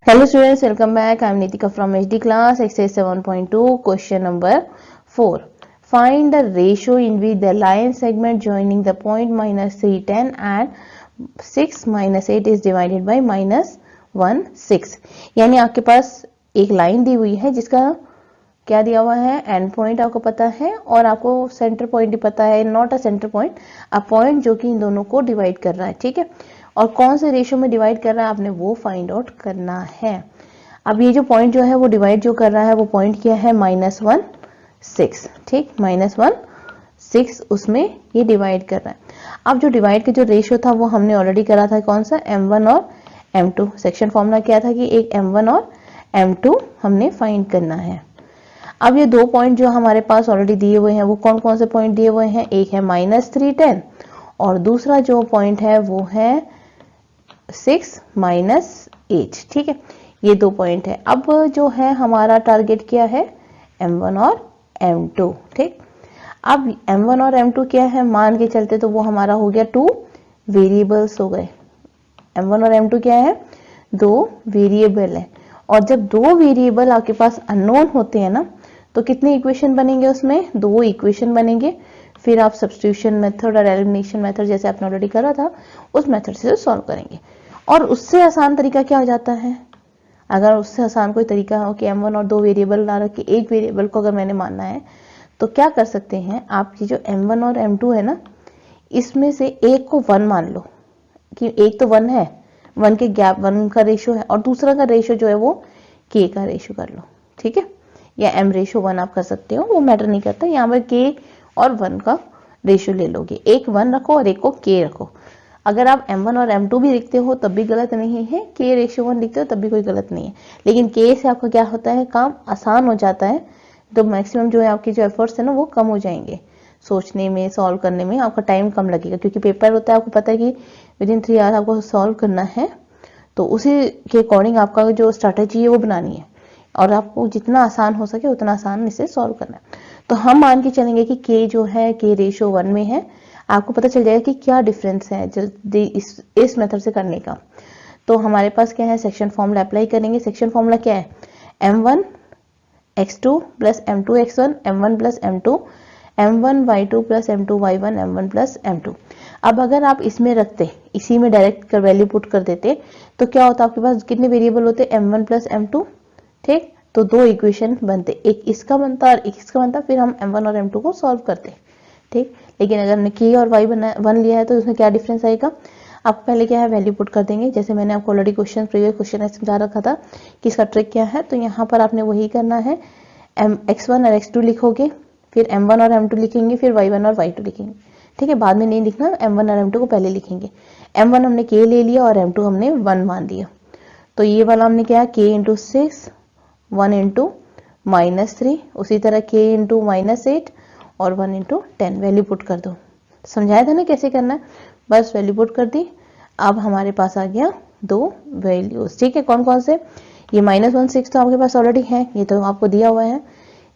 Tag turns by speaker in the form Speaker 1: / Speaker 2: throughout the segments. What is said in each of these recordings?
Speaker 1: Hello students, welcome back. I am Nitika from HD class, exercise 7.2, question number 4. Find the ratio in which the line segment joining the point minus 310 and 6 minus 8 is divided by minus 1 6. यानी आपके पास एक line दी हुई है जिसका क्या दिया हुआ है, एंड पॉइंट आपको पता है और आपको सेंटर पॉइंट भी पता है, not a centre point, a point जो कि इन दोनों को डिवाइड कर रहा है, ठीक है। और कौन से रेशियो में डिवाइड कर रहा है आपने वो फाइंड आउट करना है। अब ये जो पॉइंट जो है वो डिवाइड जो कर रहा है वो पॉइंट क्या है, -1 6, ठीक, -1 6 उसमें ये डिवाइड कर रहा है। अब जो डिवाइड के जो रेशियो था वो हमने ऑलरेडी करा था, कौन सा, m1 और m2। सेक्शन फॉर्मूला क्या था कि एक m1 और m2 हमने फाइंड करना है। अब ये दो पॉइंट जो हमारे पास ऑलरेडी दिए हुए हैं वो कौन कौन से पॉइंट दिए हुए हैं, एक है -310 और दूसरा जो पॉइंट है वो है 6 -8, ठीक है। ये दो पॉइंट है। अब जो है हमारा टारगेट क्या है, m1 और m2, ठीक। अब m1 और m2 क्या है, मान के चलते तो वो हमारा हो गया 2 वेरिएबल्स हो गए। m1 और m2 क्या है, 2 वेरिएबल है। और जब दो वेरिएबल आपके पास अननोन होते हैं ना, तो कितने इक्वेशन बनेंगे, उसमें 2 इक्वेशन बनेंगे। फिर आप सब्स्टिट्यूशन मेथड और एलिमिनेशन मेथड जैसे आपने ऑलरेडी करा था उस मेथड से सॉल्व करेंगे। और उससे आसान तरीका क्या हो जाता है, अगर उससे आसान कोई तरीका हो कि m1 और 2 वेरिएबल ना रख के एक वेरिएबल को अगर मैंने मानना है तो क्या कर सकते हैं आप, ये जो m1 और m2 है ना, इसमें से एक को 1 मान लो कि एक तो 1 है, 1 के गैप 1 का रेशियो है और दूसरा का रेशियो जो है वो k का रेशियो कर लो, ठीक है, या m रेशियो 1 आप कर सकते हो, वो मैटर नहीं करता। यहाँ पर k और 1 का रेशियो ले लोगे, एक 1 रखो और एक को k रखो। अगर आप m1 और m2 भी लिखते हो तब भी गलत नहीं है, k रेशियो 1 लिखते हो तब भी कोई गलत नहीं है, लेकिन k से आपका क्या होता है, काम आसान हो जाता है, तो मैक्सिमम जो है आपके जो एफर्ट्स है ना वो कम हो जाएंगे, सोचने में, सॉल्व करने में आपका टाइम कम लगेगा, क्योंकि पेपर होता है आपको पता है कि विदिन 3 आवर्स आपको सॉल्व करना है, तो उसी के अकॉर्डिंग आपका जो स्ट्रैटेजी है वो बनानी है और आपको जितना आसान हो सके उतना आसान इसे सॉल्व करना है। तो हम मान के चलेंगे कि k जो है k रेशियो 1 में है, आपको पता चल जाएगा कि क्या डिफरेंस है जल्दी इस मेथड से करने का। तो हमारे पास क्या है, सेक्शन फॉर्मूला अप्लाई करेंगे। सेक्शन फॉर्मूला क्या है, m1 x2 plus m2 x1 m1 plus m2 m1 y2 plus m2 y1 m1 plus m2। अब अगर आप इसमें रखते, इसी में डायरेक्ट कर वैल्यू पुट कर देते तो क्या होता, आपके पास कितने वेरिएबल होते, m1 प्लस m2, ठीक। तो दो इक्वेशन बनते, एक इसका बनता और एक इसका बनता, फिर हम m1 और m2 को सॉल्व करते, ठीक। लेकिन अगर हमने k और y वन लिया है तो उसमें क्या डिफरेंस आएगा, आप पहले क्या है वैल्यू पुट कर देंगे, जैसे मैंने आपको ऑलरेडी प्रीवियस क्वेश्चन में समझा रखा था कि इसका ट्रिक क्या है। तो यहाँ पर आपने वही करना है, x1 और x2 लिखोगे, फिर m1 और m2 लिखेंगे, फिर y1 और y2 लिखेंगे, ठीक है। बाद में नहीं लिखना, m1 और m2 को पहले लिखेंगे। m1 हमने k ले लिया और m2 हमने 1 मान दिया, तो ये वाला हमने क्या है, k इंटू 6 1 इंटू -3, उसी तरह k इंटू -8 और 1 इंटू 10 वैल्यू पुट कर दो। समझाया था ना कैसे करना है, बस वैल्यू पुट कर दी। अब हमारे पास आ गया दो वैल्यूज, ठीक है। कौन कौन से, ये -1 6 तो आपके पास ऑलरेडी है, ये तो आपको दिया हुआ है,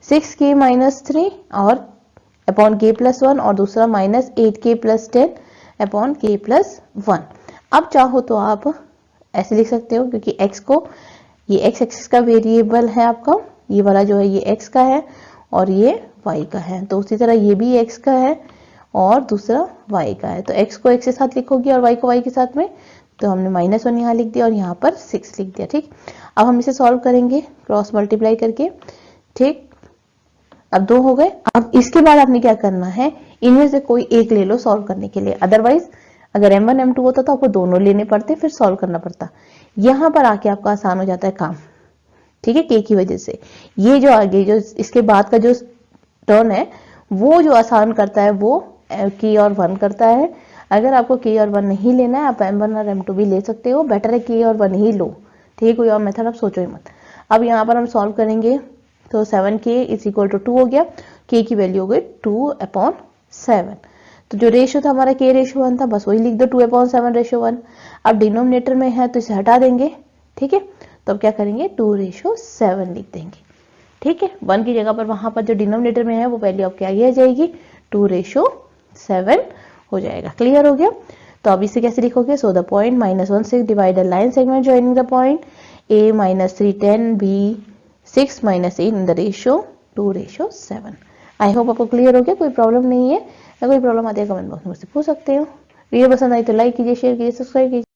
Speaker 1: 6k -3 और अपॉन k प्लस 1 और दूसरा -8k plus 10 upon k plus 1। अब चाहो तो आप ऐसे लिख सकते हो, क्योंकि x को, ये x एक्सिस का वेरिएबल है आपका, ये वाला जो है ये x का है और ये y का है, तो उसी तरह ये भी x का है और दूसरा y का है, तो x को x के साथ लिखोगे और y को y के साथ में, तो हमने -1 यहाँ लिख दिया और यहाँ पर 6 लिख दिया, ठीक। अब हम इसे सॉल्व करेंगे क्रॉस मल्टीप्लाई करके, ठीक। अब 2 हो गए। अब इसके बाद आपने क्या करना है, इनमें से कोई एक ले लो सॉल्व करने के लिए, अदरवाइज अगर m1 m2 होता तो आपको दोनों लेने पड़ते, फिर सॉल्व करना पड़ता। यहाँ पर आके आपका आसान हो जाता है काम, ठीक है, k की वजह से। ये जो आगे जो इसके बाद का जो टर्न है वो जो आसान करता है वो k और 1 करता है। अगर आपको k और 1 नहीं लेना है, आप m1 और m2 भी ले सकते हो, बेटर है k और 1 ही लो, ठीक है, कोई और मेथड आप सोचो ही मत। अब यहाँ पर हम सॉल्व करेंगे, तो 7k इज इक्वल टू 2 हो गया, k की वैल्यू हो गई 2/7। तो जो रेशियो था हमारा k रेशियो 1 था, बस वही लिख दो 2/7 रेशियो 1। अब डिनोमिनेटर में है तो इसे हटा देंगे, ठीक है, तो अब क्या करेंगे 2/7 लिख देंगे, ठीक है। 1 की जगह पर वहां पर जो डिनोमिनेटर में है वो वैल्यू आपकी आगे आ जाएगी, 2/7 हो जाएगा। क्लियर हो गया। तो अब इसे कैसे लिखोगे, so the point -1 6 divide the line segment joining the point A minus 310, B 6 minus 8 in the ratio 2:7. I hope आपको क्लियर हो गया, कोई प्रॉब्लम नहीं है। अगर कोई प्रॉब्लम आती है कमेंट बॉक्स में मुझसे पूछ सकते हो। वीडियो पसंद आई तो लाइक कीजिए, शेयर कीजिए, सब्सक्राइब कीजिए।